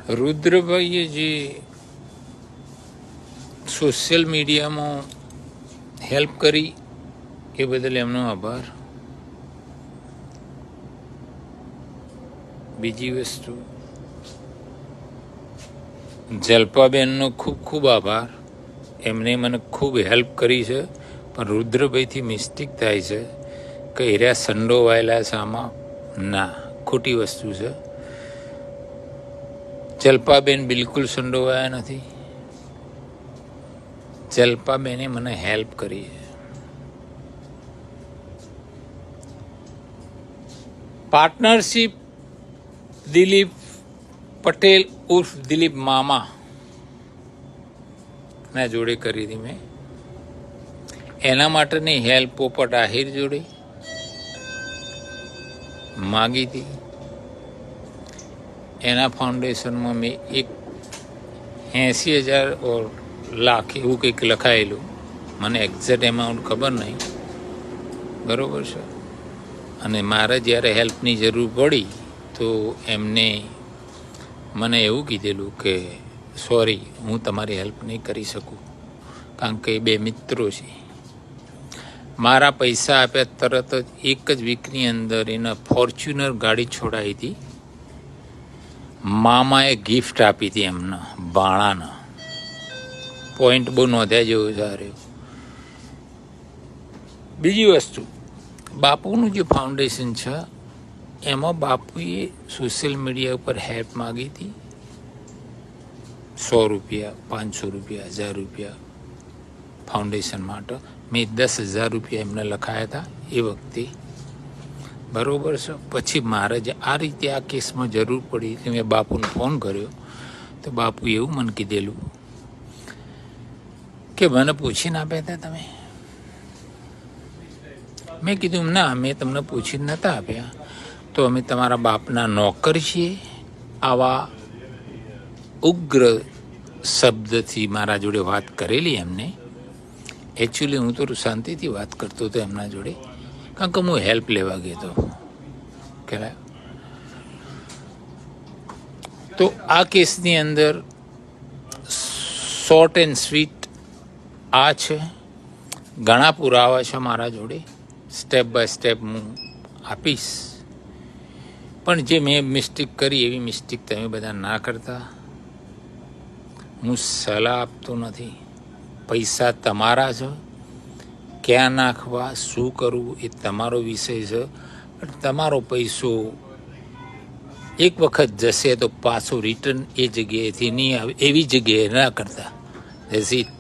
રુદ્રભાઈએ જે સોશિયલ મીડિયામાં હેલ્પ કરી એ બદલ એમનો આભાર. બીજી વસ્તુ, જલ્પાબેનનો ખૂબ ખૂબ આભાર. એમને મને ખૂબ હેલ્પ કરી છે, પણ રુદ્રભાઈથી મિસ્ટેક થાય છે કે એરિયા સંડોવાયેલા છે આમાં. ના, ખોટી વસ્તુ છે. જલ્પાબેન બિલકુલ સંડોવાયા નથી. જલ્પાબેને મને હેલ્પ કરી છે. પાર્ટનરશિપ દિલીપ પટેલ ઉર્ફ દિલીપ મામા ના જોડે કરી હતી મેં. એના માટેની હેલ્પ પોપટ આહિર જોડે માગી હતી. એના ફાઉન્ડેશનમાં મેં 80,000 ઓર લાખ એવું કંઈક લખાયેલું. મને એક્ઝેક્ટ એમાઉન્ટ ખબર નહીં, બરાબર છે. અને મારે જ્યારે હેલ્પની જરૂર પડી તો એમને મને એવું કીધેલું કે સોરી, હું તમારી હેલ્પ નહીં કરી શકું, કારણ કે એ બે મિત્રો છે. મારા પૈસા આપ્યા તરત જ એક જ વીકની અંદર એને ફોર્ચ્યુનર ગાડી છોડાવી હતી. મામાએ ગિફ્ટ આપી હતી એમને બાણાના. પોઈન્ટ બહુ નોંધ્યા જેવું સારું. બીજી વસ્તુ, બાપુનું જે ફાઉન્ડેશન છે એમાં બાપુએ સોશિયલ મીડિયા ઉપર હેલ્પ માગી હતી. 100 રૂપિયા, 500 રૂપિયા, 1000 રૂપિયા ફાઉન્ડેશન માટે. મેં 10,000 રૂપિયા એમને લખાયા હતા એ વખતે, બરાબર છે. પછી મારે જે આ રીતે આ કેસમાં જરૂર પડી એટલે મેં બાપુને ફોન કર્યો તો બાપુએ એવું મને કીધેલું કે મને પૂછીને આપ્યા હતા તમે. મેં કીધું ના, મેં તમને પૂછીને નહોતા આપ્યા, તો અમે તમારા બાપના નોકર છીએ. આવા ઉગ્ર શબ્દથી મારા જોડે વાત કરેલી એમને. એકચ્યુઅલી હું તો શાંતિથી વાત કરતો હતો એમના જોડે, કારણ કે હું હેલ્પ લેવા ગયો હતો. ખ્યાલ? તો આ કેસની અંદર શોર્ટ એન્ડ સ્વીટ આ છે. ઘણા પુરાવા છે મારા જોડે, સ્ટેપ બાય સ્ટેપ હું આપીશ. પણ જે મેં મિસ્ટેક કરી એવી મિસ્ટેક તમે બધા ના કરતા. હું સલાહ આપતો નથી. પૈસા તમારા છે, ક્યાં નાખવા, શું કરવું એ તમારો વિષય છે. પણ તમારો પૈસો એક વખત જશે તો પાછો રિટર્ન એ જગ્યાએથી નહીં આવે, એવી જગ્યાએ ના કરતા. That's it.